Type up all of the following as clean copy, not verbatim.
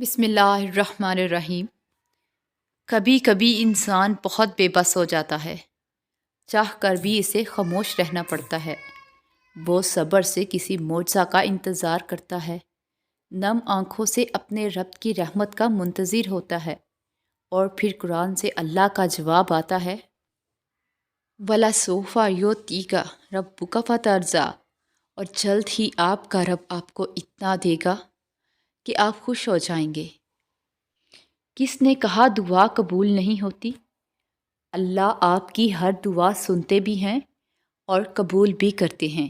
بسم اللہ الرحمن الرحیم۔ کبھی کبھی انسان بہت بے بس ہو جاتا ہے، چاہ کر بھی اسے خاموش رہنا پڑتا ہے۔ وہ صبر سے کسی معجزہ کا انتظار کرتا ہے، نم آنکھوں سے اپنے رب کی رحمت کا منتظر ہوتا ہے، اور پھر قرآن سے اللہ کا جواب آتا ہے، وَلَسَوْفَ يُعْطِيكَ رَبُّكَ فَتَرْضَىٰ، اور جلد ہی آپ کا رب آپ کو اتنا دے گا کہ آپ خوش ہو جائیں گے۔ کس نے کہا دعا قبول نہیں ہوتی؟ اللہ آپ کی ہر دعا سنتے بھی ہیں اور قبول بھی کرتے ہیں،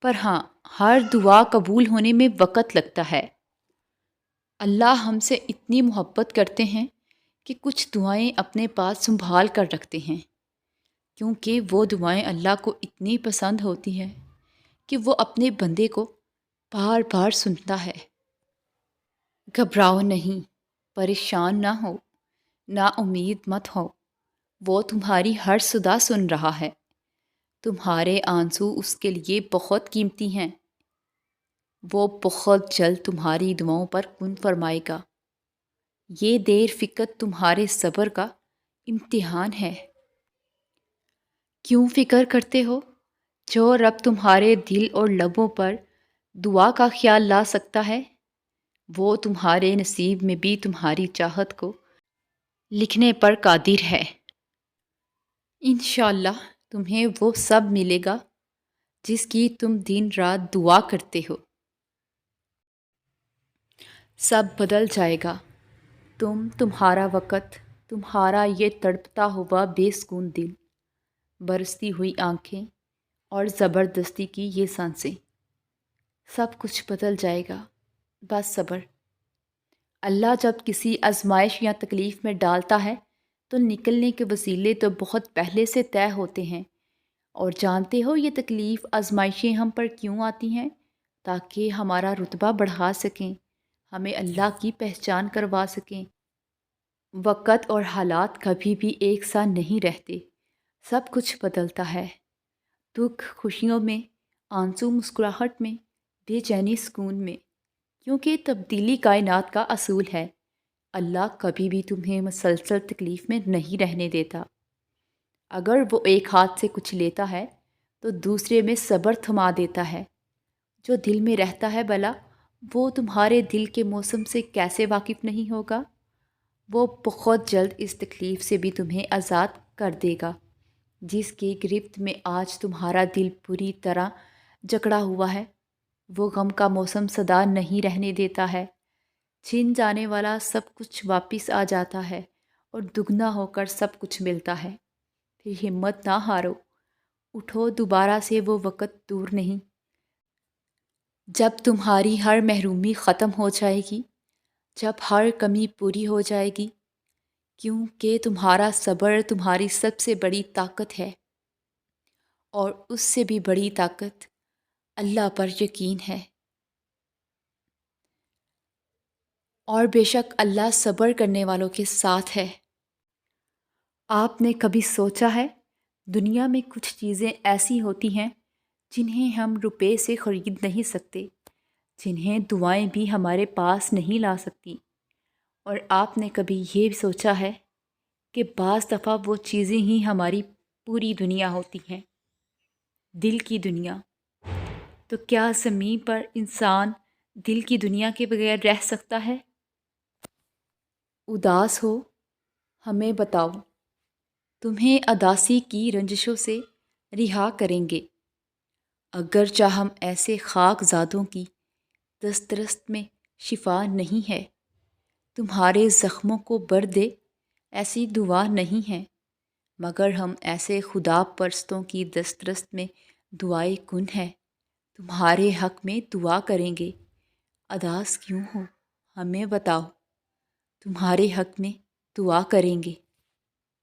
پر ہاں، ہر دعا قبول ہونے میں وقت لگتا ہے۔ اللہ ہم سے اتنی محبت کرتے ہیں کہ کچھ دعائیں اپنے پاس سنبھال کر رکھتے ہیں، کیونکہ وہ دعائیں اللہ کو اتنی پسند ہوتی ہیں کہ وہ اپنے بندے کو بار بار سنتا ہے۔ گھبراؤ نہیں، پریشان نہ ہو، نا امید مت ہو، وہ تمہاری ہر صدا سن رہا ہے۔ تمہارے آنسو اس کے لیے بہت قیمتی ہیں۔ وہ بہت جلد تمہاری دعاؤں پر کن فرمائے گا۔ یہ دیر فکر تمہارے صبر کا امتحان ہے۔ کیوں فکر کرتے ہو؟ جو رب تمہارے دل اور لبوں پر دعا کا خیال لا سکتا ہے، وہ تمہارے نصیب میں بھی تمہاری چاہت کو لکھنے پر قادر ہے۔ انشاءاللہ تمہیں وہ سب ملے گا جس کی تم دن رات دعا کرتے ہو۔ سب بدل جائے گا، تمہارا وقت، تمہارا یہ تڑپتا ہوا بے سکون دل، برستی ہوئی آنکھیں اور زبردستی کی یہ سانسیں، سب کچھ بدل جائے گا۔ بس صبر۔ اللہ جب کسی آزمائش یا تکلیف میں ڈالتا ہے تو نکلنے کے وسیلے تو بہت پہلے سے طے ہوتے ہیں، اور جانتے ہو یہ تکلیف آزمائشیں ہم پر کیوں آتی ہیں؟ تاکہ ہمارا رتبہ بڑھا سکیں، ہمیں اللہ کی پہچان کروا سکیں۔ وقت اور حالات کبھی بھی ایک سا نہیں رہتے، سب کچھ بدلتا ہے۔ دکھ خوشیوں میں، آنسو مسکراہٹ میں، بے چینی سکون میں، کیونکہ تبدیلی کائنات کا اصول ہے۔ اللہ کبھی بھی تمہیں مسلسل تکلیف میں نہیں رہنے دیتا۔ اگر وہ ایک ہاتھ سے کچھ لیتا ہے تو دوسرے میں صبر تھما دیتا ہے۔ جو دل میں رہتا ہے بلا، وہ تمہارے دل کے موسم سے کیسے واقف نہیں ہوگا؟ وہ بہت جلد اس تکلیف سے بھی تمہیں آزاد کر دے گا جس کی گرفت میں آج تمہارا دل پوری طرح جکڑا ہوا ہے۔ وہ غم کا موسم سدا نہیں رہنے دیتا ہے۔ چھن جانے والا سب کچھ واپس آ جاتا ہے اور دگنا ہو کر سب کچھ ملتا ہے۔ پھر ہمت نہ ہارو، اٹھو، دوبارہ سے وہ وقت دور نہیں جب تمہاری ہر محرومی ختم ہو جائے گی، جب ہر کمی پوری ہو جائے گی، کیونکہ تمہارا صبر تمہاری سب سے بڑی طاقت ہے، اور اس سے بھی بڑی طاقت اللہ پر یقین ہے۔ اور بے شک اللہ صبر کرنے والوں کے ساتھ ہے۔ آپ نے کبھی سوچا ہے، دنیا میں کچھ چیزیں ایسی ہوتی ہیں جنہیں ہم روپے سے خرید نہیں سکتے، جنہیں دعائیں بھی ہمارے پاس نہیں لا سکتی۔ اور آپ نے کبھی یہ سوچا ہے کہ بعض دفعہ وہ چیزیں ہی ہماری پوری دنیا ہوتی ہیں، دل کی دنیا؟ تو کیا زمین پر انسان دل کی دنیا کے بغیر رہ سکتا ہے؟ اداس ہو، ہمیں بتاؤ، تمہیں اداسی کی رنجشوں سے رہا کریں گے۔ اگرچہ ہم ایسے خاک زادوں کی دسترست میں شفا نہیں ہے، تمہارے زخموں کو بر دے ایسی دعا نہیں ہے، مگر ہم ایسے خدا پرستوں کی دسترست میں دعائے کن ہے، تمہارے حق میں دعا کریں گے۔ اداس کیوں ہو، ہمیں بتاؤ، تمہارے حق میں دعا کریں گے۔